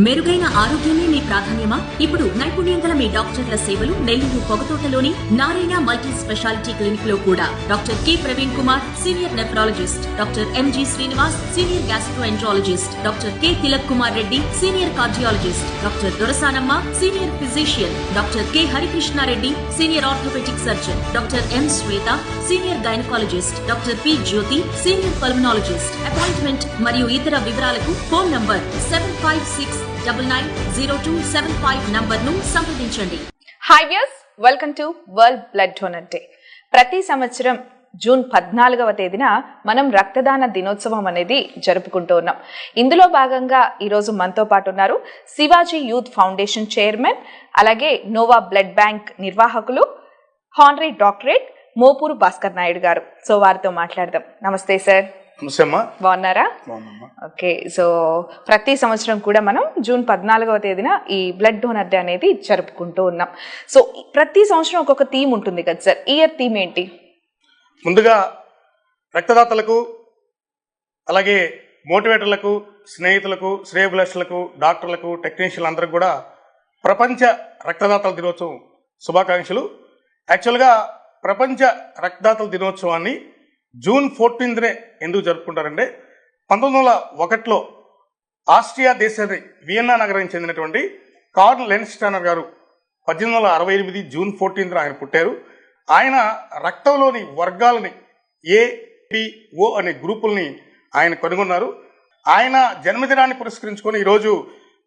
మెరుగైన ఆరోగ్యమే మీ ప్రాధాన్యమా? ఇప్పుడు నైపుణ్యం గల మీ డాక్టర్ల సేవలు నెల్లూరు పొగతోటలోని నారాయణ మల్టీ స్పెషాలిటీ క్లినిక్ లో కూడా. Doctor K Praveen Kumar, senior nephrologist, doctor M G Srinivas, senior gastroenterologist, doctor K Tilak Kumar Reddy, senior cardiologist, doctor Dorasanamma, senior physician, doctor K Harikrishnareddy, senior orthopedic surgeon, doctor M Swetha, senior gynaecologist, doctor P Jyothi, senior pulmonologist. Appointment మరియు ఇతర వివరాలకు phone number 75699027 నంబర్ను సంప్రదించండి. Hi viewers, welcome to world blood donor day. ప్రతి సంవత్సరం June 14వ తేదీన మనం రక్తదాన దినోత్సవం అనేది జరుపుకుంటూ ఉన్నాం. ఇందులో భాగంగా ఈరోజు మనతో పాటు ఉన్నారు శివాజీ యూత్ ఫౌండేషన్ చైర్మన్, అలాగే నోవా బ్లడ్ బ్యాంక్ నిర్వాహకులు, హానరీ డాక్టరేట్ మోపూరు భాస్కర్ నాయుడు గారు. సో వారితో మాట్లాడదాం. నమస్తే సార్. బాగున్నారా? ఓకే. సో ప్రతి సంవత్సరం కూడా మనం జూన్ 14వ తేదీన ఈ బ్లడ్ డోనర్ డే అనేది జరుపుకుంటూ ఉన్నాం. సో ప్రతి సంవత్సరం ఒక్కొక్క థీమ్ ఉంటుంది కదా సార్, ఇయర్ థీమ్ ఏంటి? ముందుగా రక్తదాతలకు, అలాగే మోటివేటర్లకు, స్నేహితులకు, శ్రేయభిలాషులకు, డాక్టర్లకు, టెక్నీషియన్లందరికీ కూడా ప్రపంచ రక్తదాతల దినోత్సవం శుభాకాంక్షలు. యాక్చువల్గా ప్రపంచ రక్తదాతల దినోత్సవాన్ని జూన్ 14నే ఎందుకు జరుపుకుంటారంటే 1901లో ఆస్ట్రియా దేశాన్ని వియన్నా నగరానికి చెందినటువంటి కార్ల్ లెన్స్టానర్ గారు 1868 జూన్ 14న ఆయన పుట్టారు. ఆయన రక్తంలోని వర్గాలని ABO అనే గ్రూపుల్ని ఆయన కనుగొన్నారు. ఆయన జన్మదినాన్ని పురస్కరించుకొని ఈరోజు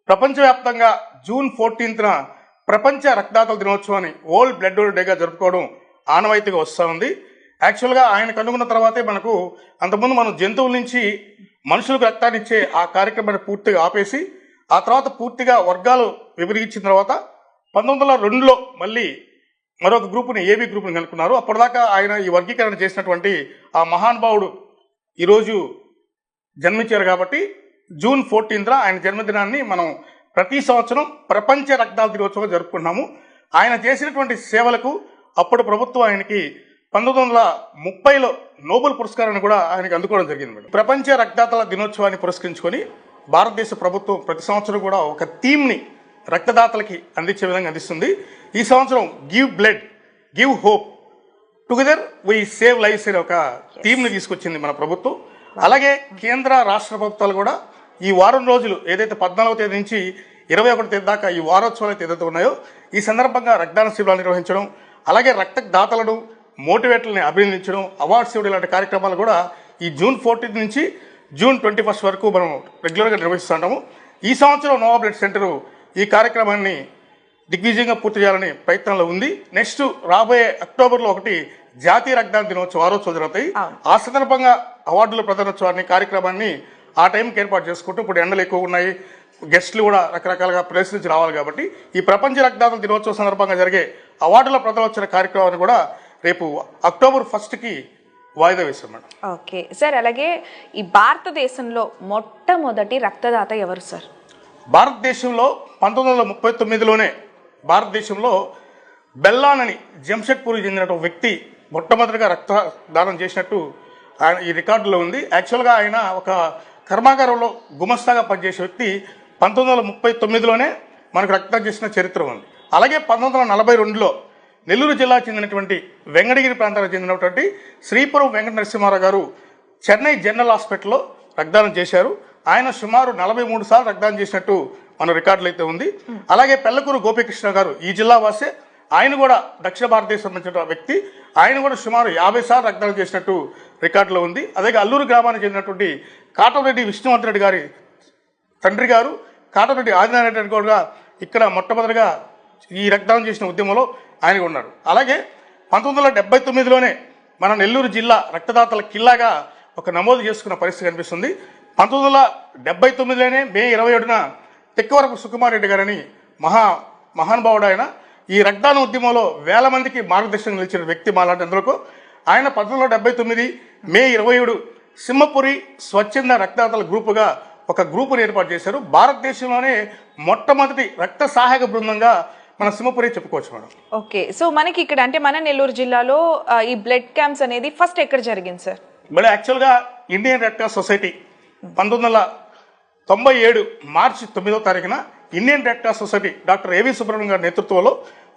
ప్రపంచవ్యాప్తంగా జూన్ 14న ప్రపంచ రక్తదాతల దినోత్సవాన్ని వరల్డ్ బ్లడ్ డోనర్ డేగా జరుపుకోవడం ఆనవాయితీగా వస్తూ ఉంది. యాక్చువల్గా ఆయన కనుగొన్న తర్వాతే మనకు అంతకుముందు మనం జంతువుల నుంచి మనుషులకు రక్తాన్ని ఇచ్చే ఆ కార్యక్రమాన్ని పూర్తిగా ఆపేసి ఆ తర్వాత పూర్తిగా వర్గాలు విభజించిన తర్వాత 1902లో మళ్ళీ మరొక గ్రూపుని AB గ్రూప్ని కనుక్కున్నారు. అప్పటిదాకా ఆయన ఈ వర్గీకరణ చేసినటువంటి ఆ మహానుభావుడు ఈరోజు జన్మించారు కాబట్టి జూన్ 14న ఆయన జన్మదినాన్ని మనం ప్రతి సంవత్సరం ప్రపంచ రక్తదాతల దినోత్సవం జరుపుకుంటున్నాము. ఆయన చేసినటువంటి సేవలకు అప్పుడు ప్రభుత్వం ఆయనకి 1930లో నోబెల్ పురస్కారాన్ని కూడా ఆయనకి అందుకోవడం జరిగింది. ప్రపంచ రక్తదాతల దినోత్సవాన్ని పురస్కరించుకొని భారతదేశ ప్రభుత్వం ప్రతి సంవత్సరం కూడా ఒక థీమ్ని రక్తదాతలకి అందించే విధంగా అందిస్తుంది. ఈ సంవత్సరం give blood, give hope, together we save lives అనే ఒక థీమ్ని తీసుకొచ్చింది మన ప్రభుత్వం. అలాగే కేంద్ర రాష్ట్ర ప్రభుత్వాలు కూడా ఈ వారం రోజులు ఏదైతే 14వ తేదీ నుంచి 21వ తేదీ దాకా ఈ వారోత్సవాలు అయితే ఏదైతే ఉన్నాయో ఈ సందర్భంగా రక్తదాన శిబిరాలు నిర్వహించడం, అలాగే రక్తదాతలను మోటివేటర్లని అభినందించడం, అవార్డ్స్ ఇవ్వడం ఇలాంటి కార్యక్రమాలు కూడా ఈ జూన్ 14 నుంచి జూన్ 21 వరకు మనం రెగ్యులర్గా నిర్వహిస్తుంటాము. ఈ సంవత్సరం నోవా బ్లడ్ సెంటర్ ఈ కార్యక్రమాన్ని దిగ్విజయంగా పూర్తి చేయాలని ప్రయత్నంలో ఉంది. నెక్స్ట్ రాబోయే అక్టోబర్లో ఒకటి జాతీయ రక్తదాన దినోత్సవం వారోత్సవం జరుగుతాయి. ఆ సందర్భంగా అవార్డుల ప్రదానోత్సవాన్ని కార్యక్రమాన్ని ఆ టైంకి ఏర్పాటు చేసుకుంటూ, ఇప్పుడు ఎండలు ఎక్కువ ఉన్నాయి, గెస్టులు కూడా రకరకాలుగా ప్లేస్ నుంచి రావాలి కాబట్టి ఈ ప్రపంచ రక్తదాతల దినోత్సవం సందర్భంగా జరిగే అవార్డుల ప్రదానోత్సవ కార్యక్రమాన్ని కూడా రేపు అక్టోబర్ 1కి వాయిదా వేశాం మేడం. ఓకే సార్, అలాగే ఈ భారతదేశంలో మొట్టమొదటి రక్తదాత ఎవరు సార్? భారతదేశంలో 1939లోనే భారతదేశంలో బెల్లాన్ అని జంషెడ్పూర్కి చెందిన వ్యక్తి మొట్టమొదటిగా రక్తదానం చేసినట్టు ఆయన ఈ రికార్డులో ఉంది. యాక్చువల్గా ఆయన ఒక కర్మాగారంలో గుమస్తాగా పనిచేసే వ్యక్తి 1939లోనే మనకు రక్తదానం చేసిన చరిత్ర ఉంది. అలాగే 1942లో నెల్లూరు జిల్లాకు చెందినటువంటి వెంకటగిరి ప్రాంతానికి చెందినటువంటి శ్రీపురం వెంకట నరసింహారావు గారు చెన్నై జనరల్ హాస్పిటల్లో రక్తదానం చేశారు. ఆయన సుమారు 43 సార్లు రక్తదానం చేసినట్టు మన రికార్డులు అయితే ఉంది. అలాగే పెళ్లకూరు గోపీకృష్ణ గారు ఈ జిల్లా వాసే, ఆయన కూడా దక్షిణ భారతదేశం సంబంధించిన వ్యక్తి, ఆయన కూడా సుమారు 50 సార్లు రక్తదానం చేసినట్టు రికార్డులో ఉంది. అలాగే అల్లూరు గ్రామానికి చెందినటువంటి కాటంరెడ్డి విష్ణువర్ధన్ రెడ్డి గారి తండ్రి గారు కాటంరెడ్డి ఆదినారాయణ రెడ్డి కూడా ఇక్కడ మొట్టమొదటిగా ఈ రక్తదానం చేసిన ఉద్యమంలో ఆయన ఉన్నారు. అలాగే 1979లోనే మన నెల్లూరు జిల్లా రక్తదాతల కిల్లాగా ఒక నమోదు చేసుకున్న పరిస్థితి కనిపిస్తుంది. 1979లోనే మే 27న తెక్కవరపు సుకుమార్ రెడ్డి గారని మహానుభావుడు ఆయన ఈ రక్తదాన ఉద్యమంలో వేల మందికి మార్గదర్శనం నిలిచిన వ్యక్తి మాలాంటి అందరికీ. ఆయన 1979 మే 27 సింహపురి స్వచ్ఛంద రక్తదాతల గ్రూపుగా ఒక గ్రూపుని ఏర్పాటు చేశారు. భారతదేశంలోనే మొట్టమొదటి రక్త సహాయక బృందంగా మన సింహపురి చెప్పుకోవచ్చు మేడం. ఓకే, సో మనకి ఇక్కడ అంటే మన నెల్లూరు జిల్లాలో ఈ బ్లడ్ క్యాంప్స్ అనేది ఫస్ట్ ఎక్కడ జరిగింది సార్? మేడం యాక్చువల్గా ఇండియన్ రెడ్ క్రాస్ సొసైటీ 1997 మార్చి 9వ తారీఖున Indian red cross society doctor ఏవి సుబ్రహ్మణ్యం గారి నేతృత్వంలో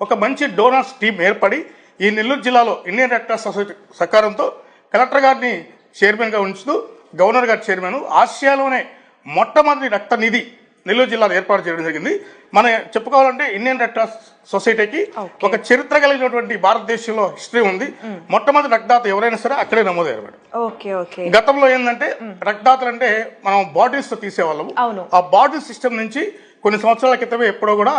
ఒక మంచి డోనర్స్ టీం ఏర్పడి ఈ నెల్లూరు జిల్లాలో ఇండియన్ రెడ్ క్రాస్ సొసైటీ సహకారంతో కలెక్టర్ గారిని చైర్మన్గా ఉంచుతూ గవర్నర్ గారి చైర్మన్ ఆసియాలోనే మొట్టమొదటి రక్త నిధి నెల్లూరు జిల్లాలో ఏర్పాటు చేయడం జరిగింది. మనం చెప్పుకోవాలంటే ఇండియన్ రెడ్ క్రాస్ సొసైటీకి ఒక చరిత్ర కలిగినటువంటి భారతదేశంలో హిస్టరీ ఉంది. మొట్టమొదటి రక్తదాత ఎవరైనా సరే అక్కడే నమోదయ్యారు మేడం. గతంలో ఏంటంటే రక్తదాతలు అంటే మనం బాటిల్స్ తో తీసేవాళ్ళము. ఆ బాటిల్ సిస్టమ్ నుంచి కొన్ని సంవత్సరాల క్రితమే ఎప్పుడో కూడా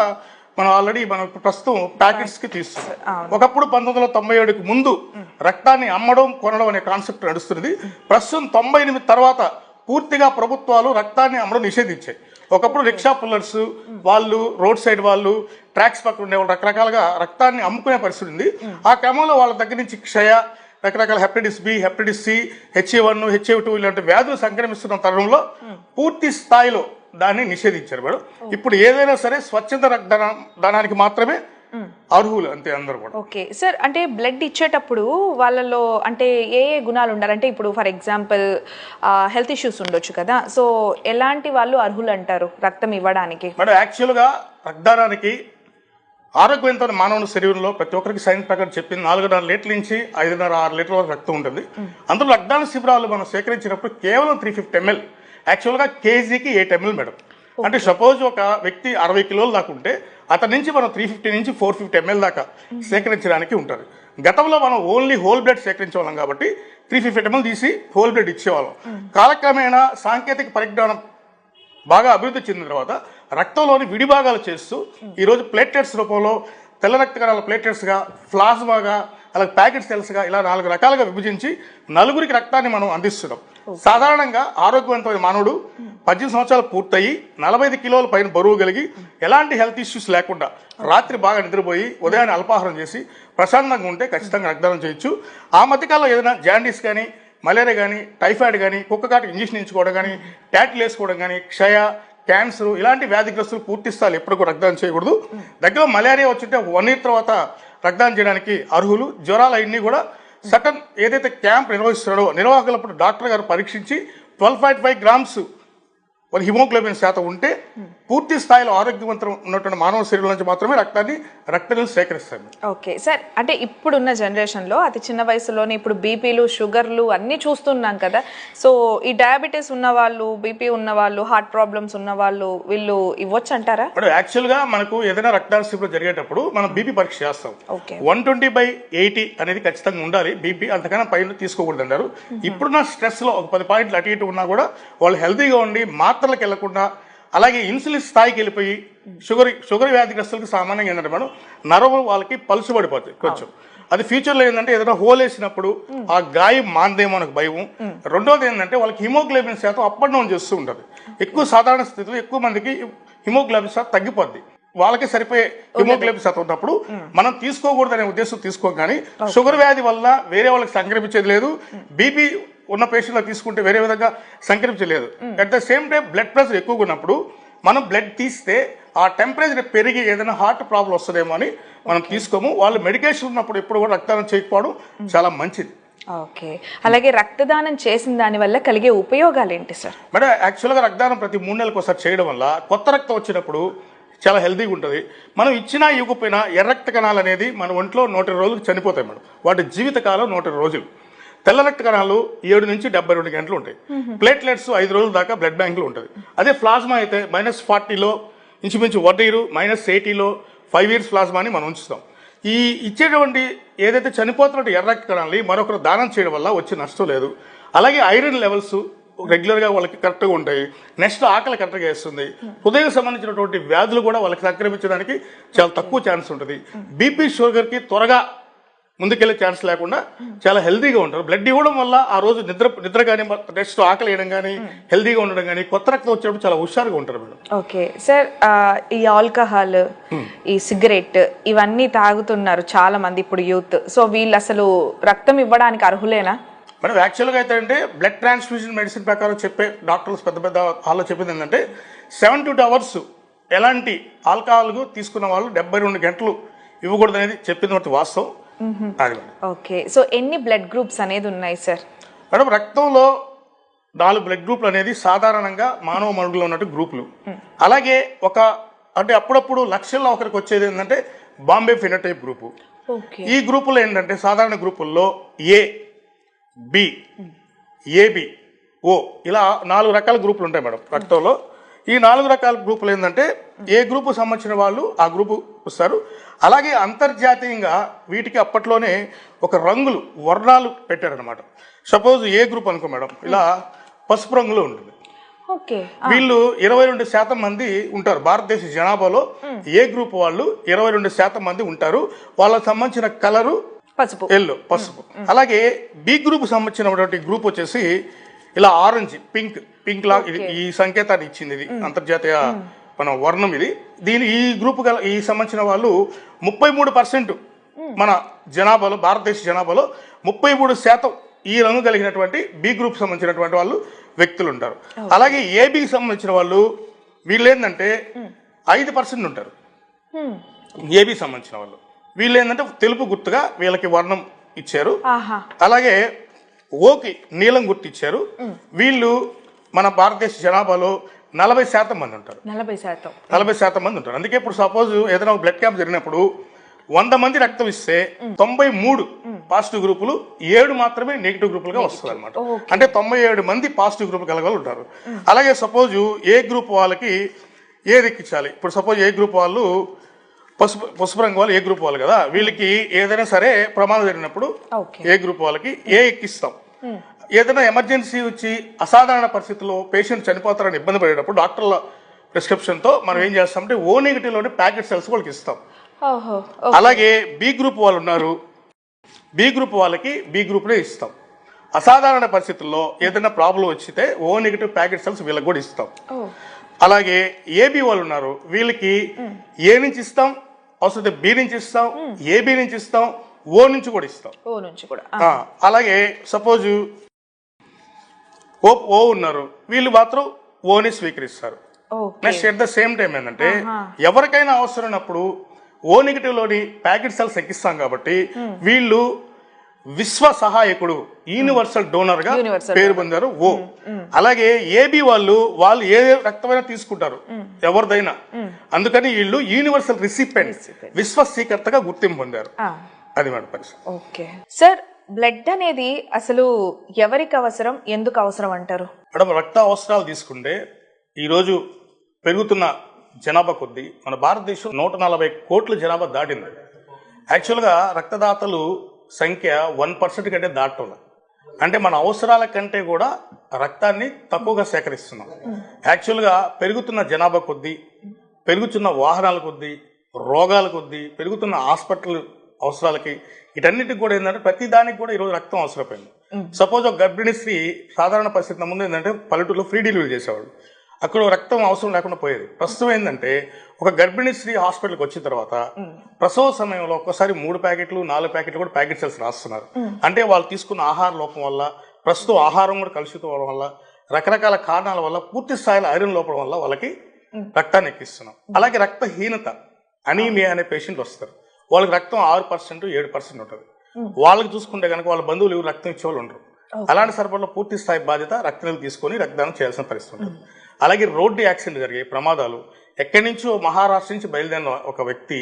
మనం ఆల్రెడీ మనం ప్రస్తుతం ప్యాకెట్స్ కి తీస్తున్నాం. ఒకప్పుడు 1997కి ముందు రక్తాన్ని అమ్మడం కొనడం అనే కాన్సెప్ట్ నడుస్తుంది. ప్రస్తుతం 98 తర్వాత పూర్తిగా ప్రభుత్వాలు రక్తాన్ని అమ్మడం నిషేధించాయి. ఒకప్పుడు రిక్షా పుల్లర్స్ వాళ్ళు, రోడ్ సైడ్ వాళ్ళు, ట్రాక్స్ పక్కన ఉండే వాళ్ళు రకరకాలుగా రక్తాన్ని అమ్ముకునే పరిస్థితి ఉంది. ఆ క్రమంలో వాళ్ళ దగ్గర నుంచి క్షయ, రకరకాల hepatitis B, hepatitis C, HIV1, HIV2 ఇలాంటి వ్యాధులు సంక్రమిస్తున్న తరుణంలో పూర్తి స్థాయిలో దాన్ని నిషేధించారు మేడం. ఇప్పుడు ఏదైనా సరే స్వచ్ఛంద రక్తదానానికి మాత్రమే అర్హులు, అంతే అందరూ కూడా. ఓకే సార్, అంటే బ్లడ్ ఇచ్చేటప్పుడు వాళ్ళలో అంటే ఏ గుణాలు ఉండాలి? అంటే ఇప్పుడు ఫర్ ఎగ్జాంపుల్ హెల్త్ ఇష్యూస్ ఉండొచ్చు కదా, సో ఎలాంటి వాళ్ళు అర్హులు అంటారు రక్తం ఇవ్వడానికి? మేడం యాక్చువల్గా రక్తదానానికి ఆరోగ్యవంతమైన మానవుని శరీరంలో ప్రతి ఒక్కరికి సైన్స్ ప్రకారం చెప్పింది 4.5 లీటర్ల నుంచి 5.5-6 లీటర్ల వరకు రక్తం ఉంటుంది. అందులో రక్తదాన శిబిరాలు మనం సేకరించినప్పుడు కేవలం 350 ml, యాక్చువల్గా కేజీకి 8 ml మేడం. అంటే సపోజ్ ఒక వ్యక్తి 60 కిలోలు దాకా ఉంటే అతని నుంచి మనం 350 నుంచి 450 ml దాకా సేకరించడానికి ఉంటుంది. గతంలో మనం ఓన్లీ హోల్ బ్లడ్ సేకరించేవాళ్ళం కాబట్టి 350 ml తీసి హోల్ బ్లడ్ ఇచ్చేవాళ్ళం. కాలక్రమేణా సాంకేతిక పరిజ్ఞానం బాగా అభివృద్ధి చెందిన తర్వాత రక్తంలోని విడిభాగాలు చేస్తూ ఈరోజు ప్లేట్లెట్స్ రూపంలో తెల్ల రక్త కణాల ప్లేట్లెట్స్గా, ప్లాస్మాగా, అలాగే ప్యాకెట్ సెల్స్గా ఇలా 4 రకాలుగా విభజించి 9కి రక్తాన్ని మనం అందిస్తున్నాం. సాధారణంగా ఆరోగ్యవంతమైన మానవుడు 18 సంవత్సరాలు పూర్తయి 45 కిలోల పైన బరువు కలిగి ఎలాంటి హెల్త్ ఇష్యూస్ లేకుండా రాత్రి బాగా నిద్రపోయి ఉదయాన్నే అల్పాహారం చేసి ప్రశాంతంగా ఉంటే ఖచ్చితంగా రక్తదానం చేయొచ్చు. ఆ మధ్యకాలంలో ఏదైనా జాండీస్ కానీ, మలేరియా కానీ, టైఫాయిడ్ కానీ, కుక్కకాటికి ఇంజక్షన్ ఇచ్చుకోవడం కానీ, ట్యాట్లు వేసుకోవడం కానీ, క్షయ, క్యాన్సర్ ఇలాంటి వ్యాధిగ్రస్తులు పూర్తి స్థాయిలో ఎప్పుడు కూడా రక్తదానం చేయకూడదు. దగ్గర మలేరియా వచ్చింటే 1 year తర్వాత రక్తదానం చేయడానికి అర్హులు. జ్వరాలు అన్నీ కూడా సటన్ ఏదైతే క్యాంప్ నిర్వహిస్తున్నాడో నిర్వాహకులప్పుడు డాక్టర్ గారు పరీక్షించి 12.5 grams హిమోగ్లోబిన్ శాతం ఉంటే పూర్తి స్థాయిలో ఆరోగ్యవంతం ఉన్నటువంటి మానవ శరీరం నుంచి మాత్రమే రక్తాన్ని సేకరిస్తారు. ఓకే సార్, అంటే ఇప్పుడున్న జనరేషన్లో అతి చిన్న వయసులోనే ఇప్పుడు బీపీలు, షుగర్లు అన్నీ చూస్తున్నాం కదా, సో ఈ డయాబెటీస్ ఉన్న వాళ్ళు, బీపీ ఉన్న వాళ్ళు, హార్ట్ ప్రాబ్లమ్స్ ఉన్న వాళ్ళు వీళ్ళు ఇవ్వచ్చు అంటారా? యాక్చువల్గా మనకు ఏదైనా రక్తదాన శిబిరం జరిగేటప్పుడు మనం బీపీ పరీక్ష చేస్తాం. 120/80 అనేది ఖచ్చితంగా ఉండాలి. బీపీ అంతకన్నా పైన తీసుకోకూడదు అంటారు. ఇప్పుడున్న స్ట్రెస్ లో ఒక 10 పాయింట్లు అటు ఇటు ఉన్నా కూడా వాళ్ళు హెల్తీగా ఉండి మాత్రలకు వెళ్లకుండా, అలాగే ఇన్సులిన్ స్థాయికి వెళ్ళిపోయి షుగర్ వ్యాధిగ్రస్తులకు సామాన్యంగా ఏంటంటే మేడం నరము వాళ్ళకి పలుసు పడిపోతుంది కొంచెం. అది ఫ్యూచర్లో ఏంటంటే ఏదైనా హోల్ వేసినప్పుడు ఆ గాయం మాందేమో మనకు భయం. రెండోది ఏంటంటే వాళ్ళకి హిమోగ్లోబిన్ శాతం అప్ అండ్ డౌన్ చేస్తూ ఉంటుంది. ఎక్కువ సాధారణ స్థితిలో ఎక్కువ మందికి హిమోగ్లోబిన్ శాతం తగ్గిపోద్ది. వాళ్ళకి సరిపోయే హిమోగ్లోబిన్ శాతం ఉన్నప్పుడు మనం తీసుకోకూడదు అనే ఉద్దేశం తీసుకోం. కానీ షుగర్ వ్యాధి వల్ల వేరే వాళ్ళకి సంక్రమించేది లేదు, బీపీ ఉన్న పేషెంట్లో తీసుకుంటే వేరే విధంగా సంక్రమించలేదు. At the same time blood pressure ఎక్కువగా ఉన్నప్పుడు మనం బ్లడ్ తీస్తే ఆ టెంపరేచర్ పెరిగి ఏదైనా హార్ట్ ప్రాబ్లం వస్తుందేమో అని మనం తీసుకోము. వాళ్ళు మెడికేషన్ ఉన్నప్పుడు ఎప్పుడు కూడా రక్తదానం చేయకపోవడం చాలా మంచిది. ఓకే, అలాగే రక్తదానం చేసిన దాని వల్ల కలిగే ఉపయోగాలు ఏంటి సార్? మేడం యాక్చువల్గా రక్తదానం ప్రతి 3 నెలలకు ఒకసారి చేయడం వల్ల కొత్త రక్తం వచ్చినప్పుడు చాలా హెల్తీగా ఉంటుంది. మనం ఇచ్చినా ఇవ్వకపోయినా ఎర్ర రక్త కణాలు అనేది మన ఒంట్లో 120 రోజులకు చనిపోతాయి మేడం. వాటి జీవితకాలం 120 రోజులు. తెల్ల రక్త కణాలు 7 నుంచి 72 గంటలు ఉంటాయి. ప్లేట్లెట్స్ 5 రోజుల దాకా బ్లడ్ బ్యాంకులో ఉంటుంది. అదే ప్లాస్మా అయితే -40లో ఇంచుమించు 1 year, -80లో 5 years ప్లాస్మాని మనం ఉంచుతాం. ఈ ఇచ్చేటువంటి ఏదైతే చనిపోతున్నట్టు ఎర్ర రక్త కణాలని మరొకరు దానం చేయడం వల్ల వచ్చే నష్టం లేదు. అలాగే ఐరన్ లెవెల్స్ రెగ్యులర్గా వాళ్ళకి కరెక్ట్గా ఉంటాయి. నెక్స్ట్ ఆకలి కరెక్ట్గా వేస్తుంది. హృదయం సంబంధించినటువంటి వ్యాధులు కూడా వాళ్ళకి సంక్రమించడానికి చాలా తక్కువ ఛాన్స్ ఉంటుంది. బీపీ, షుగర్కి త్వరగా ముందుకెళ్ళే ఛాన్స్ లేకుండా చాలా హెల్తీగా ఉంటారు. బ్లడ్ ఇవ్వడం వల్ల ఆ రోజు నిద్ర కానీ, నెక్స్ట్ ఆకలి వేయడం కానీ, హెల్తీగా ఉండడం కానీ, కొత్త రక్తం వచ్చినప్పుడు చాలా హుషారుగా ఉంటారు మేడం. ఓకే సార్, ఈ ఆల్కహాల్, ఈ సిగరెట్ ఇవన్నీ తాగుతున్నారు చాలా మంది ఇప్పుడు యూత్, సో వీళ్ళు అసలు రక్తం ఇవ్వడానికి అర్హులేనా? మేడం యాక్చువల్గా అయితే అంటే బ్లడ్ ట్రాన్స్ఫ్యూజన్ మెడిసిన్ ప్రకారం చెప్పే డాక్టర్స్ పెద్ద హాల్లో చెప్పింది ఏంటంటే 72 hours ఎలాంటి ఆల్కహాల్ తీసుకున్న వాళ్ళు 72 గంటలు ఇవ్వకూడదు అనేది చెప్పింది వాస్తవం. ఓకే, సో ఎన్ని బ్లడ్ గ్రూప్స్ అనేది ఉన్నాయి సార్? మేడం రక్తంలో 4 బ్లడ్ గ్రూపులు అనేది సాధారణంగా మానవ మనుగడలో ఉన్నట్టు గ్రూపులు. అలాగే అంటే అప్పుడప్పుడు లక్షల్లో ఒకరికి వచ్చేది ఏంటంటే బాంబే ఫినోటైప్ గ్రూపు. ఈ గ్రూపులో ఏంటంటే సాధారణ గ్రూపుల్లో ఏ, బి, ఏబి, ఓ ఇలా 4 రకాల గ్రూపులు ఉంటాయి మేడం రక్తంలో. ఈ 4 రకాల గ్రూపులు ఏంటంటే ఏ గ్రూపు సంబంధించిన వాళ్ళు ఆ గ్రూపు వస్తారు. అలాగే అంతర్జాతీయంగా వీటికి అప్పట్లోనే ఒక రంగులు వర్ణాలు పెట్టారనమాట. సపోజ్ ఏ గ్రూప్ అనుకో మేడం, ఇలా పసుపు రంగులో ఉంటుంది. వీళ్ళు 22% మంది ఉంటారు భారతదేశ జనాభాలో. ఏ గ్రూప్ వాళ్ళు 22% మంది ఉంటారు. వాళ్ళకి సంబంధించిన కలరు పసుపు, ఎల్లో, పసుపు. అలాగే బి గ్రూప్ సంబంధించినటువంటి గ్రూప్ వచ్చేసి ఇలా ఆరెంజ్, పింక్ లా ఈ సంకేతాన్ని ఇచ్చింది. ఇది అంతర్జాతీయ మన వర్ణం ఇది. ఈ గ్రూప్ ఈ సంబంధించిన వాళ్ళు 33% మన జనాభాలో, భారతదేశ జనాభాలో 33% ఈ రంగు కలిగినటువంటి బి గ్రూప్ సంబంధించినటువంటి వాళ్ళు వ్యక్తులు ఉంటారు. అలాగే ఏబికి సంబంధించిన వాళ్ళు వీళ్ళు ఏంటంటే 5% ఉంటారు. ఏబి సంబంధించిన వాళ్ళు వీళ్ళు ఏంటంటే తెలుపు గుర్తుగా వీళ్ళకి వర్ణం ఇచ్చారు. అలాగే ఓకి నీలం గుర్తు ఇచ్చారు. వీళ్ళు మన భారతదేశ జనాభాలో 40% మంది ఉంటారు. 40% మంది ఉంటారు. అందుకే ఇప్పుడు సపోజ్ ఏదైనా బ్లడ్ క్యాంప్ జరిగినప్పుడు 100 మంది రక్తం ఇస్తే 93 పాజిటివ్ గ్రూపులు, 7 మాత్రమే నెగిటివ్ గ్రూపులుగా వస్తుంది అనమాట. అంటే 97 మంది పాజిటివ్ గ్రూప్ కలగలు ఉంటారు. అలాగే సపోజ్ ఏ గ్రూప్ వాళ్ళకి ఏది ఎక్కించాలి. ఇప్పుడు సపోజ్ ఏ గ్రూప్ వాళ్ళు పసుపు రంగు వాళ్ళు ఏ గ్రూప్ వాళ్ళు కదా, వీళ్ళకి ఏదైనా సరే ప్రమాదం జరిగినప్పుడు ఏ గ్రూప్ వాళ్ళకి ఏ ఎక్కిస్తాం. ఏదైనా ఎమర్జెన్సీ వచ్చి అసాధారణ పరిస్థితుల్లో పేషెంట్ చనిపోతారని ఇబ్బంది పడేటప్పుడు డాక్టర్ల ప్రిస్క్రిప్షన్తో మనం ఏం చేస్తామంటే ఓ నెగిటివ్లోని ప్యాకెట్ సెల్స్ వాళ్ళకి ఇస్తాం. అలాగే బి గ్రూప్ వాళ్ళు ఉన్నారు, బి గ్రూప్ వాళ్ళకి బి గ్రూప్నే ఇస్తాం. అసాధారణ పరిస్థితుల్లో ఏదైనా ప్రాబ్లం వచ్చితే ఓ నెగిటివ్ ప్యాకెట్ సెల్స్ వీళ్ళకి కూడా ఇస్తాం. అలాగే ఏబి వాళ్ళు ఉన్నారు, వీళ్ళకి ఏ నుంచి ఇస్తాం, అవసరం బి నుంచి ఇస్తాం, ఏబి నుంచి ఇస్తాం, ఓ నుంచి కూడా ఇస్తాం. అలాగే సపోజ్ ఓ ఉన్నారు, వీళ్ళు మాత్రం ఓని స్వీకరిస్తారు. Next at the same time ఏంటంటే ఎవరికైనా అవసరమైనప్పుడు ఓ నెగిటివ్ లోని ప్యాకెట్ సెల్స్ ఎక్కిస్తాం కాబట్టి వీళ్ళు విశ్వ సహాయకుడు, యూనివర్సల్ డోనర్ గా పేరు పొందారు ఓ. అలాగే ఏబి వాళ్ళు ఏ రక్తమైనా తీసుకుంటారు ఎవరిదైనా, అందుకని వీళ్ళు యూనివర్సల్ రిసిపెంట్, విశ్వ స్వీకర్తగా గుర్తింపు పొందారు. అది మేడం పరిస్థితి. ఓకే సార్, బ్లడ్ అనేది అసలు ఎవరికి అవసరం, ఎందుకు అవసరం అంటారు? మేడం రక్త అవసరాలు తీసుకుంటే ఈరోజు పెరుగుతున్న జనాభా కొద్దీ మన భారతదేశం 140 కోట్ల జనాభా దాటింది. యాక్చువల్గా రక్తదాతలు సంఖ్య 1% కంటే దాటం. అంటే మన అవసరాల కంటే కూడా రక్తాన్ని తక్కువగా సేకరిస్తున్నాం. యాక్చువల్గా పెరుగుతున్న జనాభా కొద్దీ, పెరుగుతున్న వాహనాల కొద్దీ, రోగాల కొద్దీ, పెరుగుతున్న హాస్పిటల్ అవసరాలకి, వీటన్నిటికి కూడా ఏంటంటే ప్రతి దానికి కూడా ఈరోజు రక్తం అవసరమైంది. సపోజ్ ఒక గర్భిణీ స్త్రీ సాధారణ పరిస్థితుల ముందు ఏంటంటే పల్లెటూరులో ఫ్రీ డెలివరీ చేసేవాళ్ళు, అక్కడ రక్తం అవసరం లేకుండా పోయేది. ప్రస్తుతం ఏంటంటే ఒక గర్భిణీ స్త్రీ హాస్పిటల్కి వచ్చిన తర్వాత ప్రసవ సమయంలో ఒక్కసారి 3 ప్యాకెట్లు 4 ప్యాకెట్లు కూడా ప్యాకెట్ సెల్స్ రాస్తున్నారు. అంటే వాళ్ళు తీసుకున్న ఆహార లోపం వల్ల, ప్రస్తుతం ఆహారం కూడా కలుషితం అవడం వల్ల, రకరకాల కారణాల వల్ల, పూర్తి స్థాయిలో ఐరన్ లోపం వల్ల వాళ్ళకి రక్తాన్ని ఎక్కిస్తున్నాం. అలాగే రక్తహీనత, అనీమియా అనే పేషెంట్ వస్తారు. వాళ్ళకి రక్తం 6%, 7% ఉంటుంది. వాళ్ళకి చూసుకుంటే కనుక వాళ్ళ బంధువులు ఎవరు రక్తం ఇచ్చేవాళ్ళు ఉండరు. అలాంటి సందర్భంలో పూర్తి స్థాయి బాధ్యత రక్తం తీసుకొని రక్తదానం చేయాల్సిన పరిస్థితి ఉంటుంది. అలాగే రోడ్డు యాక్సిడెంట్ జరిగే ప్రమాదాలు, ఎక్కడి నుంచో మహారాష్ట్ర నుంచి బయలుదేరిన ఒక వ్యక్తి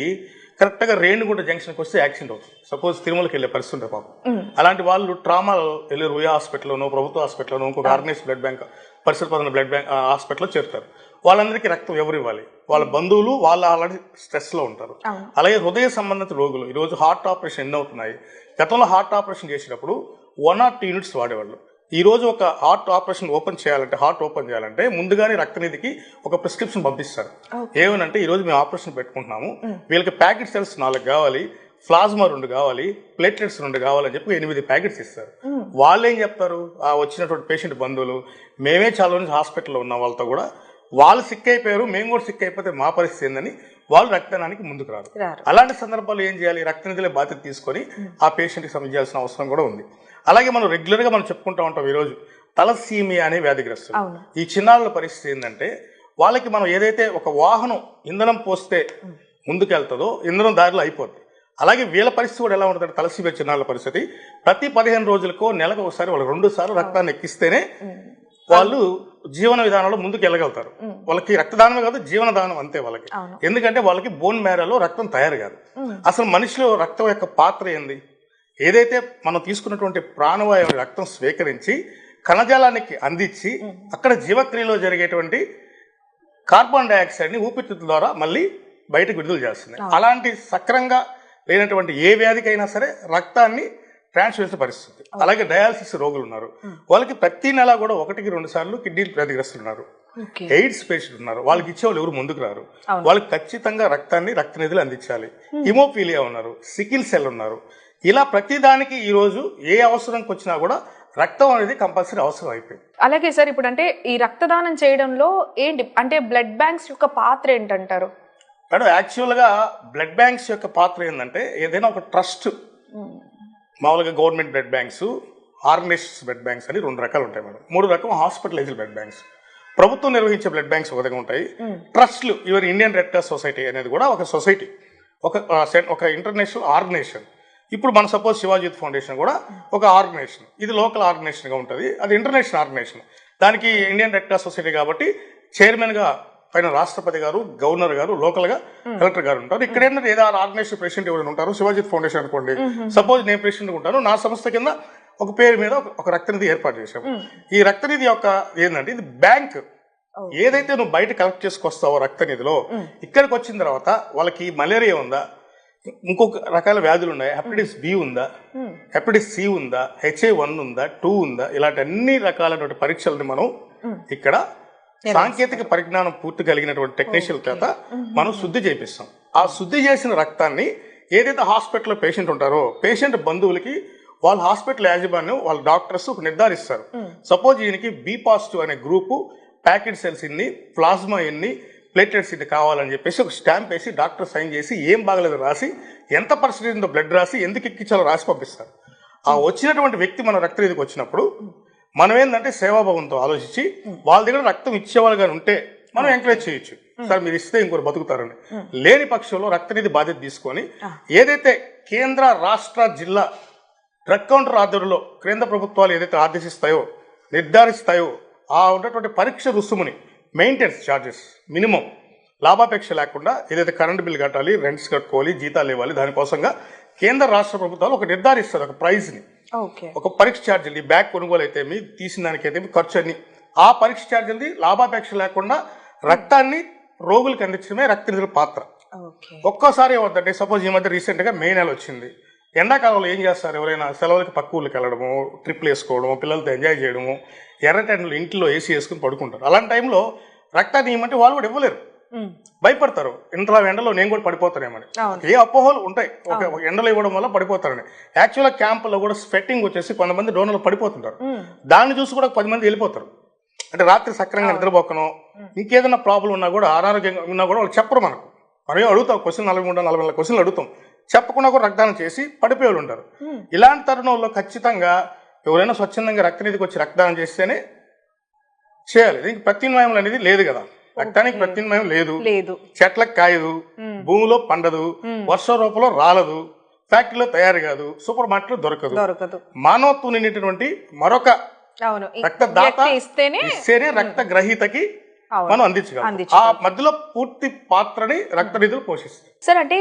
కరెక్ట్గా రేణిగుంట జంక్షన్కి వస్తే యాక్సిడెంట్ అవుతుంది. సపోజ్ తిరుమలకి వెళ్ళే పరిస్థితి ఉంటుంది పాపం. అలాంటి వాళ్ళు ట్రామాలో వెళ్ళి రుయా హాస్పిటల్లోనో, ప్రభుత్వ హాస్పిటల్లోనో, ఇంకొక ఆర్గనైజ్ బ్లడ్ బ్యాంక్, పరిసర ప్రాంత బ్లడ్ బ్యాంక్ హాస్పిటల్లో చేరుతారు. వాళ్ళందరికీ రక్తం ఎవరు ఇవ్వాలి? వాళ్ళ బంధువులు, వాళ్ళు ఆల్రెడీ స్ట్రెస్లో ఉంటారు. అలాగే హృదయ సంబంధిత రోగులు, ఈరోజు హార్ట్ ఆపరేషన్ ఎన్ని అవుతున్నాయి. గతంలో హార్ట్ ఆపరేషన్ చేసినప్పుడు 1 or 2 యూనిట్స్ వాడేవాళ్ళు. ఈ రోజు ఒక హార్ట్ ఆపరేషన్ హార్ట్ ఓపెన్ చేయాలంటే ముందుగానే రక్తనిధికి ఒక ప్రిస్క్రిప్షన్ పంపిస్తారు. ఏమనంటే ఈరోజు మేము ఆపరేషన్ పెట్టుకుంటున్నాము, వీళ్ళకి ప్యాకెట్ సెల్స్ 4 కావాలి, ప్లాజ్మా 2 కావాలి, ప్లేట్లెట్స్ 2 కావాలని చెప్పి 8 ప్యాకెట్స్ ఇస్తారు. వాళ్ళు ఏం చెప్తారు, ఆ వచ్చినటువంటి పేషెంట్ బంధువులు, మేమే చాలా రోజు హాస్పిటల్లో ఉన్న వాళ్ళతో కూడా వాళ్ళు సిక్ అయిపోయారు, మేము కూడా సిక్ అయిపోతే మా పరిస్థితి ఏందని వాళ్ళు రక్తదానానికి ముందుకు రారు. అలాంటి సందర్భాల్లో ఏం చేయాలి? రక్తనిధిలో బాధ్యత తీసుకొని ఆ పేషెంట్కి సంబంధించాల్సిన అవసరం కూడా ఉంది. అలాగే మనం రెగ్యులర్గా మనం చెప్పుకుంటూ ఉంటాం, ఈరోజు తలసీమియా అనే వ్యాధిగ్రస్తులు. ఈ చిన్నారుల పరిస్థితి ఏంటంటే వాళ్ళకి మనం ఏదైతే ఒక వాహనం ఇంధనం పోస్తే ముందుకెళ్తుందో ఇంధనం దారిలో అయిపోద్ది. అలాగే వీళ్ళ పరిస్థితి కూడా ఎలా ఉంటుందంటే తలసీమియా చిన్నారుల పరిస్థితి ప్రతి 15 రోజులకో నెలకు ఒకసారి వాళ్ళు 2 సార్లు రక్తాన్ని ఎక్కిస్తేనే వాళ్ళు జీవన విధానంలో ముందుకు వెళ్ళగలుగుతారు. వాళ్ళకి రక్తదానమే కాదు, జీవన దానం అంతే వాళ్ళకి. ఎందుకంటే వాళ్ళకి బోన్ మ్యారోలో రక్తం తయారు కాదు. అసలు మనిషిలో రక్తం యొక్క పాత్ర ఏంది? ఏదైతే మనం తీసుకున్నటువంటి ప్రాణవాయువు రక్తం స్వీకరించి కణజాలానికి అందించి అక్కడ జీవక్రియలో జరిగేటువంటి కార్బన్ డైఆక్సైడ్ ని ఊపిరితిత్తుల ద్వారా మళ్ళీ బయటకు విడుదల చేస్తుంది. అలాంటి సక్రంగా లేనటువంటి ఏ వ్యాధికైనా సరే రక్తాన్ని ట్రాన్స్ఫ్యూజన్ పరిస్థితి. అలాగే డయాలసిస్ రోగులు ఉన్నారు, వాళ్ళకి ప్రతి నెల కూడా 1-2 సార్లు కిడ్నీలు వ్యాధిగ్రస్తులు ఉన్నారు, ఎయిడ్స్ పేషెంట్ ఉన్నారు, వాళ్ళకి ఇచ్చేవాళ్ళు ఎవరు ముందుకు రారు. వాళ్ళకి ఖచ్చితంగా రక్త నిధులు అందించాలి. హిమోఫీలియా ఉన్నారు, సికిల్ సెల్ ఉన్నారు. ఇలా ప్రతిదానికి ఈ రోజు ఏ అవసరంకి వచ్చినా కూడా రక్తం అనేది కంపల్సరీ అవసరం అయిపోయింది. అలాగే సార్, ఇప్పుడు అంటే ఈ రక్తదానం చేయడంలో ఏంటి అంటే బ్లడ్ బ్యాంక్స్ యొక్క పాత్ర ఏంటంటారు? మేడం, యాక్చువల్గా బ్లడ్ బ్యాంక్స్ యొక్క పాత్ర ఏంటంటే ఏదైనా ఒక ట్రస్ట్, మామూలుగా government blood banks, organizations blood banks అని 2 రకాలు ఉంటాయి మేడం. 3 రకం హాస్పిటలైజ్డ్ బ్లడ్ బ్యాంక్స్. ప్రభుత్వం నిర్వహించే బ్లడ్ బ్యాంక్స్ ఒక విధంగా ఉంటాయి. ట్రస్ట్లు, ఇవర్ ఇండియన్ రెడ్ క్రాస్ సొసైటీ అనేది కూడా ఒక సొసైటీ, ఒక ఇంటర్నేషనల్ ఆర్గనైజేషన్. ఇప్పుడు మన సపోజ్ శివాజీ ఫౌండేషన్ కూడా ఒక ఆర్గనైజేషన్. ఇది లోకల్ ఆర్గనైజేషన్గా ఉంటుంది, అది ఇంటర్నేషనల్ ఆర్గనైజేషన్. దానికి ఇండియన్ రెడ్ క్రాస్ సొసైటీ కాబట్టి చైర్మన్గా పైన రాష్ట్రపతి గారు, గవర్నర్ గారు, లోకల్గా కలెక్టర్ గారు ఉంటారు. ఇక్కడ ఏంటంటే ఏదో ఆర్గనైజేషన్ ప్రెసిడెంట్ ఎవరైనా ఉంటారు. శివాజీ ఫౌండేషన్ అనుకోండి, సపోజ్ నేను ప్రెసిడెంట్ ఉంటాను, నా సంస్థ కింద ఒక పేరు మీద ఒక రక్తనిధి ఏర్పాటు చేశాము. ఈ రక్తనిధి యొక్క ఏంటంటే ఇది బ్యాంక్. ఏదైతే నువ్వు బయట కలెక్ట్ చేసుకొస్తావో రక్తనిధిలో, ఇక్కడికి వచ్చిన తర్వాత వాళ్ళకి మలేరియా ఉందా, ఇంకొక రకాల వ్యాధులు ఉన్నాయి, హెపటైటిస్ బి ఉందా, హెపటైటిస్ సి ఉందా, HA1 ఉందా, 2 ఉందా, ఇలాంటి అన్ని రకాలైన పరీక్షల్ని మనం ఇక్కడ సాంకేతిక పరిజ్ఞానం పూర్తి కలిగినటువంటి టెక్నీషియన్ చేత మనం శుద్ధి చేపిస్తాం. ఆ శుద్ధి చేసిన రక్తాన్ని ఏదైతే హాస్పిటల్లో పేషెంట్ ఉంటారో పేషెంట్ బంధువులకి వాళ్ళ హాస్పిటల్ యాజమాన్యం, వాళ్ళ డాక్టర్స్ నిర్ధారిస్తారు. సపోజ్ ఈయనకి బి పాజిటివ్ అనే గ్రూపు, ప్యాకెట్ సెల్స్ ఇన్ని, ప్లాస్మా ఎన్ని, ప్లేటెట్స్ ఇది కావాలని చెప్పేసి ఒక స్టాంప్ వేసి డాక్టర్ సైన్ చేసి ఏం బాగలేదు రాసి ఎంత పర్సెంటేజ్ ఉందో బ్లడ్ రాసి ఎందుకు ఎక్కించాలో రాసి పంపిస్తారు. ఆ వచ్చినటువంటి వ్యక్తి మన రక్తనిధికి వచ్చినప్పుడు మనం ఏంటంటే సేవాభావంతో ఆలోచించి వాళ్ళ దగ్గర రక్తం ఇచ్చేవాళ్ళు కానీ ఉంటే మనం ఎంకరేజ్ చేయొచ్చు, సార్ మీరు ఇస్తే ఇంకొకరు బతుకుతారని. లేని పక్షంలో రక్తనిధి బాధ్యత తీసుకొని ఏదైతే కేంద్ర, రాష్ట్ర, జిల్లా డ్రగ్ కౌంటర్ ఆధ్వర్యంలో కేంద్ర ప్రభుత్వాలు ఏదైతే ఆదేశిస్తాయో, నిర్ధారిస్తాయో ఆ ఉన్నటువంటి పరీక్ష రుసుముని, మెయింటెనెన్స్ ఛార్జెస్ మినిమం, లాభాపేక్ష లేకుండా ఏదైతే కరెంట్ బిల్ కట్టాలి, రెంట్స్ కట్టుకోవాలి, జీతాలు ఇవ్వాలి, దానికోసంగా కేంద్ర రాష్ట్ర ప్రభుత్వాలు ఒక నిర్ధారిస్తారు ఒక ప్రైజ్ని, ఒక పరీక్ష ఛార్జీలు. ఈ బ్యాగ్ కొనుగోలు అయితే మీ తీసిన దానికైతే మీ ఖర్చు అన్ని ఆ పరీక్ష ఛార్జీలది లాభాపేక్ష లేకుండా రక్తాన్ని రోగులకు అందించడమే రక్తనిధుల పాత్ర. ఒక్కోసారి ఏమవుతుందంటే సపోజ్ ఈ మధ్య రీసెంట్గా మే నెల వచ్చింది, ఎండాకాలంలో ఏం చేస్తారు, ఎవరైనా సెలవులకి పక్క ఊళ్ళకి వెళ్ళడము, ట్రిప్లు వేసుకోవడము, పిల్లలతో ఎంజాయ్ చేయడము, ఎర్రటెండలు ఇంట్లో ఏసీ వేసుకుని పడుకుంటారు. అలాంటి టైంలో రక్తాన్ని ఇవ్వమంటే వాళ్ళు కూడా ఇవ్వలేరు, భయపడతారు. ఇంట్లో ఎండలో నేను కూడా పడిపోతానేమని ఏ అపోహలు ఉంటాయి, ఒక ఎండలో ఇవ్వడం వల్ల పడిపోతారని. యాక్చువల్గా క్యాంపులో కూడా స్వెట్టింగ్ వచ్చేసి కొంతమంది డోనర్లు పడిపోతుంటారు, దాన్ని చూసి కూడా 10 మంది వెళ్ళిపోతారు. అంటే రాత్రి సక్రంగా నిద్రపోకను, ఇంకేదైనా ప్రాబ్లం ఉన్నా కూడా, అనారోగ్యంగా ఉన్నా కూడా వాళ్ళు చెప్పరు. మనం అడుగుతాం క్వశ్చన్, 43-44 క్వశ్చన్లు అడుగుతాం, చెప్పకుండా కూడా రక్తదానం చేసి పడిపోయేవాళ్ళు ఉంటారు. ఇలాంటి తరుణంలో ఖచ్చితంగా ఎవరైనా స్వచ్ఛందంగా రక్తనిధికి వచ్చి రక్తదానం చేస్తేనే చేయాలి. దీనికి ప్రత్యామ్నాయం అనేది లేదు కదా, రక్తానికి ప్రత్యామ్నాయం లేదు, చెట్లకు కాయదు, భూమిలో పండదు, వర్ష రూపంలో రాలదు, ఫ్యాక్టరీలో తయారు కాదు, సూపర్ మార్కెట్లో దొరకదు. మానవత్వం నిండినటువంటి మరొక రక్తదాత ఇస్తేనే రక్త గ్రహీతకి మనం అందించగలం. ఆ మధ్యలో పూర్తి పాత్రని రక్తనిధులు పోషిస్తాయి. సార్, అంటే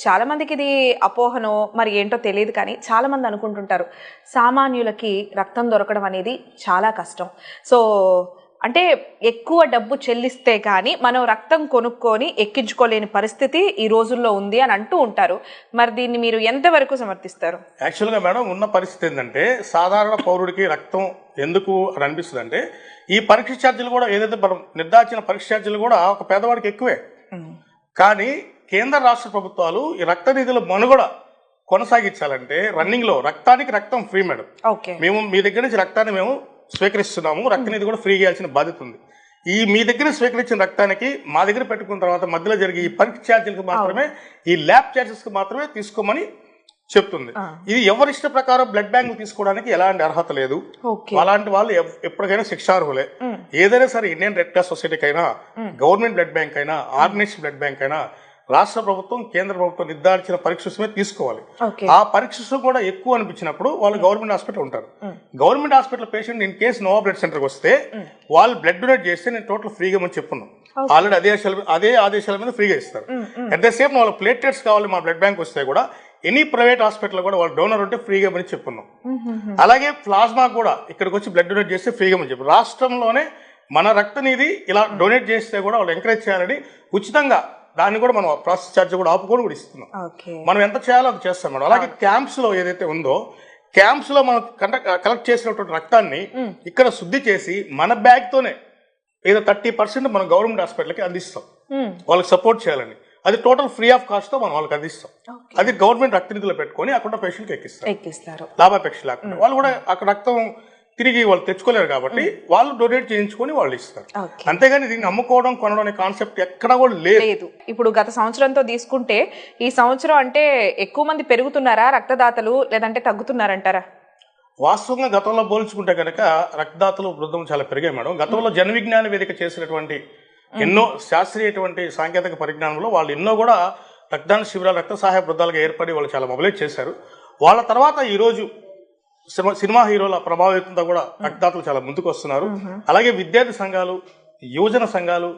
చాలా మందికి ఇది అపోహనో మరి ఏంటో తెలియదు, కానీ చాలా మంది అనుకుంటుంటారు సామాన్యులకి రక్తం దొరకడం అనేది చాలా కష్టం. సో అంటే ఎక్కువ డబ్బు చెల్లిస్తే కానీ మనం రక్తం కొనుక్కొని ఎక్కించుకోలేని పరిస్థితి ఈ రోజుల్లో ఉంది అని అంటూ ఉంటారు. మరి దీన్ని మీరు ఎంతవరకు సమర్థిస్తారు? యాక్చువల్గా మేడం, ఉన్న పరిస్థితి ఏంటంటే సాధారణ పౌరుడికి రక్తం ఎందుకు అని అనిపిస్తుంది అంటే, ఈ పరీక్ష ఛార్జీలు కూడా ఏదైతే మనం నిర్ధారించిన పరీక్ష ఛార్జీలు కూడా ఒక పేదవాడికి ఎక్కువే. కానీ కేంద్ర రాష్ట్ర ప్రభుత్వాలు ఈ రక్తనిధుల మనుగడ కొనసాగించాలంటే రన్నింగ్ లో రక్తానికి రక్తం ఫ్రీ మేడం. మేము మీ దగ్గర నుంచి రక్తాన్ని మేము స్వీకరిస్తున్నాము, రక్తనిధి కూడా ఫ్రీ చేయాల్సిన బాధ్యత ఉంది. ఈ మీ దగ్గర స్వీకరించిన రక్తానికి మా దగ్గర పెట్టుకున్న తర్వాత మధ్యలో జరిగే ఈ పరీక్ష ఛార్జీలకు మాత్రమే, ఈ ల్యాబ్ ఛార్జెస్ కి మాత్రమే తీసుకోమని చెప్తుంది. ఇది ఎవరి ఇష్ట ప్రకారం బ్లడ్ బ్యాంక్ తీసుకోవడానికి ఎలాంటి అర్హత లేదు. అలాంటి వాళ్ళు ఎప్పటికైనా శిక్షార్హులే. ఏదైనా సరే ఇండియన్ రెడ్ క్రాస్ సొసైటీకి అయినా, గవర్నమెంట్ బ్లడ్ బ్యాంక్ అయినా, ఆర్గనైజేషన్ బ్లడ్ బ్యాంక్ అయినా రాష్ట్ర ప్రభుత్వం కేంద్ర ప్రభుత్వం నిర్ధారించిన పరీక్ష మీద తీసుకోవాలి. ఆ పరీక్ష కూడా ఎక్కువ అనిపించినప్పుడు వాళ్ళు గవర్నమెంట్ హాస్పిటల్ ఉంటారు. Government hospital patient in case Noah blood సెంటర్కి వస్తే వాళ్ళు బ్లడ్ డొనేట్ చేస్తే నేను టోటల్ ఫ్రీగా అని చెప్పున్నాను. ఆల్రెడీ అదే ఆదేశాల మీద ఫ్రీగా ఇస్తారు. అట్ ద సేమ్ వాళ్ళ ప్లేట్లెట్స్ కావాలి మా బ్లడ్ బ్యాంక్ వస్తే కూడా ఎనీ ప్రైవేట్ హాస్పిటల్ కూడా వాళ్ళు డోనర్ ఉంటే ఫ్రీగా అని చెప్పున్నాం. అలాగే ప్లాస్మా కూడా ఇక్కడికి వచ్చి బ్లడ్ డొనేట్ చేస్తే ఫ్రీగా అని చెప్పారు. రాష్ట్రంలోనే మన రక్తనిధి ఇలా డొనేట్ చేస్తే కూడా వాళ్ళు ఎంకరేజ్ చేయాలని ఉచితంగా దాన్ని కూడా మనం ప్రాసెస్ ఛార్జ్ కూడా ఆపుకొని కూడా ఇస్తున్నాం. మనం ఎంత చేయాలో అది చేస్తాం మేడం. అలాగే క్యాంప్స్ లో ఏదైతే ఉందో క్యాంప్స్ లో మనం కలెక్ట్ చేసినటువంటి రక్తాన్ని ఇక్కడ శుద్ధి చేసి మన బ్యాగ్ తోనే ఏదో 30% మనం గవర్నమెంట్ హాస్పిటల్కి అందిస్తాం. వాళ్ళకి సపోర్ట్ చేయాలని అది టోటల్ ఫ్రీ ఆఫ్ కాస్ట్ తో మనం వాళ్ళకి అందిస్తాం. అది గవర్నమెంట్ రక్తనిధిలో పెట్టుకొని అక్కడ పేషెంట్కి ఎక్కిస్తారు లాభాపేక్ష లేకుండా. వాళ్ళు కూడా అక్కడ రక్తం తిరిగి వాళ్ళు తెచ్చుకోలేరు కాబట్టి వాళ్ళు డొనేట్ చేయించుకొని వాళ్ళు ఇస్తారు. అంతేగాని దీన్ని అమ్ముకోవడం కొనడం అనే కాన్సెప్ట్ ఎక్కడ కూడా లేదు. ఇప్పుడు గత సంవత్సరంతో తీసుకుంటే ఈ సంవత్సరం అంటే ఎక్కువ మంది పెరుగుతున్నారా రక్తదాతలు, లేదంటే తగ్గుతున్నారంటారా? వాస్తవంగా గతంలో పోల్చుకుంటే కనుక రక్తదాతలు వృద్ధం చాలా పెరిగాయి మేడం. గతంలో జన విజ్ఞాన వేదిక చేసినటువంటి ఎన్నో శాస్త్రీయటువంటి సాంకేతిక పరిజ్ఞానంలో వాళ్ళు ఎన్నో కూడా రక్తదాన శిబిరాలు రక్త సహాయ బృందాలుగా ఏర్పడి వాళ్ళు చాలా మొబిలైజ్ చేశారు. వాళ్ళ తర్వాత ఈరోజు సినిమా హీరోల ప్రభావితంతో కూడా రక్తదాతలు చాలా ముందుకు వస్తున్నారు. అలాగే విద్యార్థి సంఘాలు, యువజన సంఘాలు,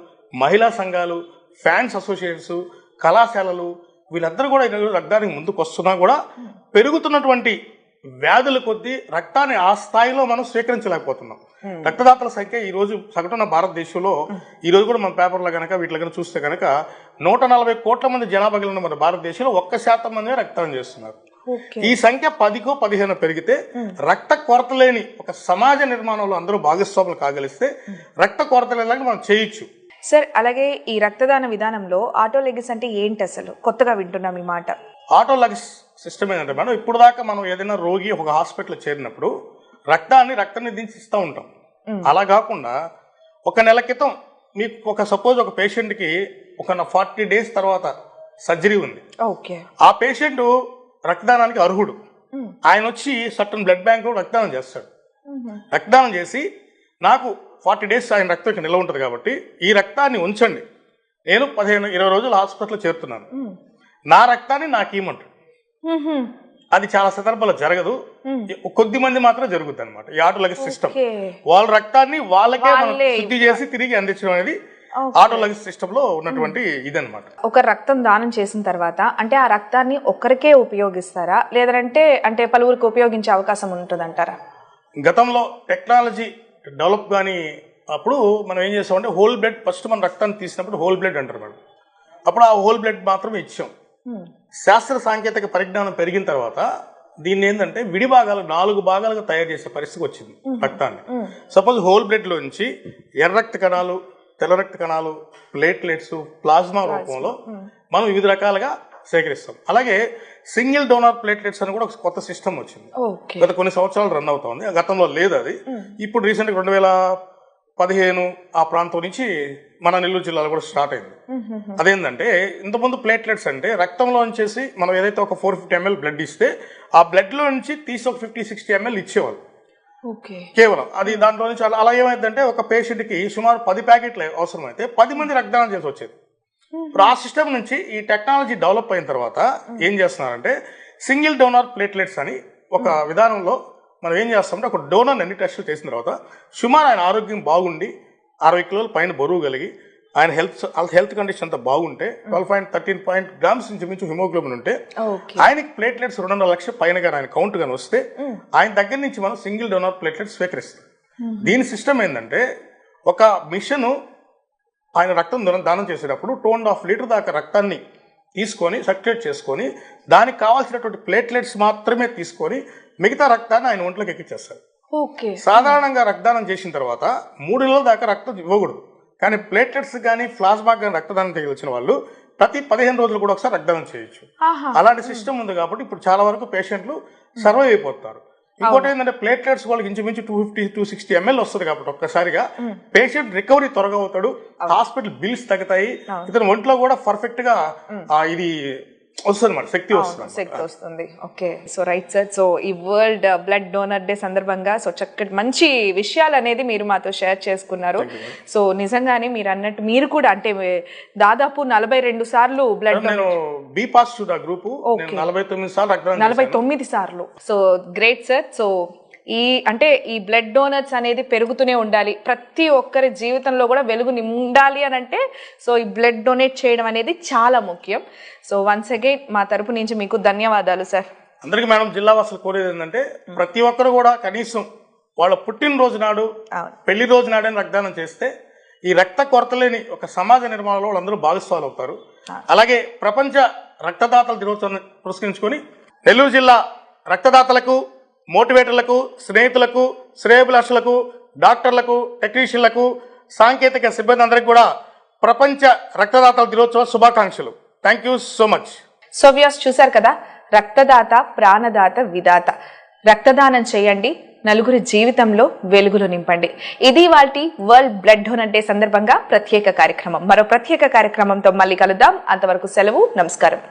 మహిళా సంఘాలు, ఫ్యాన్స్ అసోసియేషన్స్, కళాశాలలు వీళ్ళందరూ కూడా ఈరోజు రక్తానికి ముందుకు వస్తున్నా కూడా పెరుగుతున్నటువంటి వ్యాధుల కొద్దీ రక్తాన్ని ఆ స్థాయిలో మనం స్వీకరించలేకపోతున్నాం. రక్తదాతల సంఖ్య ఈ రోజు సగటున భారతదేశంలో ఈ రోజు కూడా మన పేపర్లో కనుక వీటిలో కనుక చూస్తే కనుక 140 కోట్ల మంది జనాభా కలిగిన మన భారతదేశంలో 1% మంది రక్తదానం చేస్తున్నారు. ఈ సంఖ్య 10కో 15 పెరిగితే రక్త కొరత లేని ఒక సమాజ నిర్మాణంలో అందరూ భాగస్వాములు కాగలిస్తే రక్త కొరత లేదని మనం చేయొచ్చు. సార్, అలాగే ఈ రక్తదాన విధానంలో ఆటోలెగిస్ అంటే ఏంటి? అసలు కొత్తగా వింటున్నాం ఈ మాట. ఆటోలెగిస్ సిస్టమ్ ఏంటంటే మేడం, ఇప్పుడు దాకా మనం ఏదైనా రోగి ఒక హాస్పిటల్ చేరినప్పుడు రక్తాన్ని దించి ఇస్తూ ఉంటాం. అలా కాకుండా ఒక నెల క్రితం మీకు సపోజ్ ఒక పేషెంట్కి ఒక 40 days తర్వాత సర్జరీ ఉంది. ఆ పేషెంట్ రక్తదానానికి అర్హుడు. ఆయన వచ్చి సర్టన్ బ్లడ్ బ్యాంక్ రక్తదానం చేస్తాడు. రక్తదానం చేసి నాకు 40 days ఆయన రక్తం నిల్వ ఉంటుంది కాబట్టి ఈ రక్తాన్ని ఉంచండి, నేను 15-20 రోజులు హాస్పిటల్లో చేరుతున్నాను, నా రక్తాన్ని నాకు ఇవ్వమంటాడు. అది చాలా సందర్భాల్లో జరగదు, కొద్ది మంది మాత్రం జరుగుతుంది అనమాట. ఈ ఆటోలెగిస్ సిస్టమ్ వాళ్ళ రక్తాన్ని వాళ్ళకే శుద్ధి చేసి తిరిగి అందించడం అనేది ఆటోలెగిస్ సిస్టమ్ లో ఉన్నటువంటి ఇదన్నమాట. ఒక రక్తం దానం చేసిన తర్వాత అంటే ఆ రక్తాన్ని ఒక్కరికే ఉపయోగిస్తారా, లేదంటే అంటే పలువురికి ఉపయోగించే అవకాశం ఉంటుందంటారా? గతంలో టెక్నాలజీ డెవలప్ కానీ అప్పుడు మనం ఏం చేస్తామంటే హోల్ బ్లడ్ ఫస్ట్ మన రక్తాన్ని తీసినప్పుడు హోల్ బ్లడ్ అంటారు మేడం. అప్పుడు ఆ హోల్ బ్లడ్ మాత్రమే ఇచ్చాం. శాస్త్ర సాంకేతిక పరిజ్ఞానం పెరిగిన తర్వాత దీన్ని ఏంటంటే విడి భాగాలు 4 భాగాలుగా తయారు చేసే పరిస్థితి వచ్చింది రక్తాన్ని. సపోజ్ హోల్ బ్లడ్ లో నుంచి ఎర్ర రక్త కణాలు, తెల్ల రక్త కణాలు, ప్లేట్లెట్స్, ప్లాస్మా రూపంలో మనం వివిధ రకాలుగా సేకరిస్తాం. అలాగే సింగిల్ డోనార్ ప్లేట్లెట్స్ అని కూడా ఒక కొత్త సిస్టమ్ వచ్చింది. గత కొన్ని సంవత్సరాలు రన్ అవుతుంది. గతంలో లేదు అది. ఇప్పుడు రీసెంట్గా 2015 ఆ ప్రాంతం నుంచి మన నెల్లూరు జిల్లాలో కూడా స్టార్ట్ అయింది. అదేంటంటే ఇంతకుముందు ప్లేట్లెట్స్ అంటే రక్తంలో నుంచి మనం ఏదైతే ఒక 450 ml బ్లడ్ ఇస్తే ఆ బ్లడ్ లో నుంచి తీసి ఒక 50-60 ml ఇచ్చేవాళ్ళు కేవలం. అది దాంట్లో నుంచి అలా ఏమైందంటే ఒక పేషెంట్ కి సుమారు 10 ప్యాకెట్లు అవసరం అయితే 10 మంది రక్తదానం చేసి వచ్చేది. ఇప్పుడు ఆ సిస్టమ్ నుంచి ఈ టెక్నాలజీ డెవలప్ అయిన తర్వాత ఏం చేస్తున్నారంటే సింగిల్ డోనార్ ప్లేట్లెట్స్ అని ఒక విధానంలో మనం ఏం చేస్తామంటే ఒక డోనర్ అన్ని టెస్టులు చేసిన తర్వాత సుమారు ఆయన ఆరోగ్యం బాగుండి 60 కిలోల పైన బరువు కలిగి ఆయన హెల్త్ కండిషన్ అంతా బాగుంటే 12.13 grams నుంచి మించి హిమోగ్లోబిన్ ఉంటే ఆయనకి ప్లేట్లెట్స్ 2.5 లక్షల పైన కానీ ఆయన కౌంట్ కానీ వస్తే ఆయన దగ్గర నుంచి మనం సింగిల్ డోనార్ ప్లేట్లెట్స్ స్వీకరిస్తాం. దీని సిస్టమ్ ఏంటంటే ఒక మిషన్ ఆయన రక్తం దానం చేసేటప్పుడు 2.5 లీటర్ దాకా రక్తాన్ని తీసుకొని సర్క్యులేట్ చేసుకొని దానికి కావాల్సినటువంటి ప్లేట్లెట్స్ మాత్రమే తీసుకొని మిగతా రక్తాన్ని ఆయన ఒంట్లోకి ఎక్కించేస్తారు. సాధారణంగా రక్తదానం చేసిన తర్వాత 3 నెలల దాకా రక్తం ఇవ్వకూడదు. కానీ ప్లేట్లెట్స్ కానీ ప్లాస్మా కానీ రక్తదానం చేయవలసిన వాళ్ళు ప్రతి 15 రోజులు కూడా ఒకసారి రక్తదానం చేయొచ్చు. అలాంటి సిస్టమ్ ఉంది కాబట్టి ఇప్పుడు చాలా వరకు పేషెంట్లు సర్వైవ్ అయిపోతారు. ఇంకోటి ఏంటంటే ప్లేట్లెట్స్ వాళ్ళకి ఇంచుమించు 250-260 ml వస్తుంది కాబట్టి ఒక్కసారిగా పేషెంట్ రికవరీ త్వరగా అవుతాడు, హాస్పిటల్ బిల్స్ తగ్గుతాయి, ఇతను ఒంట్లో కూడా పర్ఫెక్ట్ గా ఇది వస్తుంది మరి శక్తి వస్తుంది. శక్తి వస్తుంది. Okay, so right sir. So ఈ వరల్డ్ బ్లడ్ డోనర్ డే సందర్భంగా సో చక్కటి మంచి విషయాలు అనేది మీరు మాతో షేర్ చేసుకున్నారు. సో నిజంగానే మీరు అన్నట్టు మీరు కూడా అంటే దాదాపు 42 సార్లు బ్లడ్ నేను బి పాజిటివ్ గ్రూప్ 49 సార్లు రక్తదానం 49 సార్లు. So great sir. సో ఈ బ్లడ్ డోనర్స్ అనేది పెరుగుతూనే ఉండాలి, ప్రతి ఒక్కరి జీవితంలో కూడా వెలుగు నిండాలి అని అంటే సో ఈ బ్లడ్ డొనేట్ చేయడం అనేది చాలా ముఖ్యం. సో వన్స్ అగైన్ మా తరపు నుంచి మీకు ధన్యవాదాలు సార్. అందరికీ మేడం జిల్లా వాసులు కోరేది ఏంటంటే ప్రతి ఒక్కరు కూడా కనీసం వాళ్ళ పుట్టినరోజు నాడు పెళ్లి రోజు నాడని రక్తదానం చేస్తే ఈ రక్త కొరత లేని ఒక సమాజ నిర్మాణంలో వాళ్ళందరూ భాగస్వాములు అవుతారు. అలాగే ప్రపంచ రక్తదాతల దినోత్సవాన్ని పురస్కరించుకొని నెల్లూరు జిల్లా రక్తదాతలకు, మోటివేటర్లకు, స్నేహితులకు, శ్రేయోభిలాషులకు, డాక్టర్లకు, టెక్నీషియన్లకు, సాంకేతిక సిబ్బంది అందరికీ కూడా ప్రపంచ రక్తదాతల దినోత్సవ శుభాకాంక్షలు. Thank you so much. So viewers చూశారు కదా, రక్తదాత ప్రాణదాత విధాత. రక్తదానం చేయండి, నలుగురి జీవితంలో వెలుగులు నింపండి. ఇది వాటి వరల్డ్ బ్లడ్ డోనర్ డే సందర్భంగా ప్రత్యేక కార్యక్రమం. మరో ప్రత్యేక కార్యక్రమంతో మళ్ళీ కలుద్దాం. అంతవరకు సెలవు, నమస్కారం.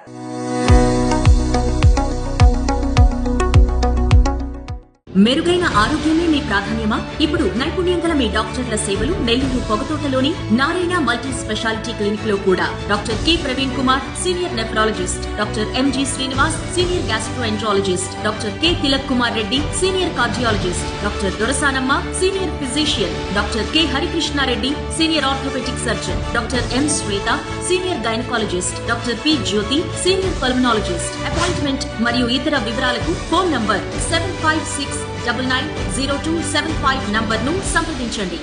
మెరుగైన ఆరోగ్యమే మీ ప్రాధాన్యమా? ఇప్పుడు నైపుణ్యం గల మీ డాక్టర్ల సేవలు నెల్లూరు పొగతోటలోని నారాయణ మల్టీ స్పెషాలిటీ క్లినిక్ లో కూడా. Doctor K Praveen Kumar, senior nephrologist, doctor M G Srinivas, senior gastroenterologist, doctor K Tilak Kumar Reddy, senior cardiologist, doctor Dorasanamma, senior physician, doctor K Harikrishnareddy, senior orthopedic surgeon, doctor M Swetha, senior gynaecologist, doctor P Jyothi, senior pulmonologist. Appointment మరియు ఇతర వివరాలకు phone number 7569902775 నంబర్ను సంప్రదించండి.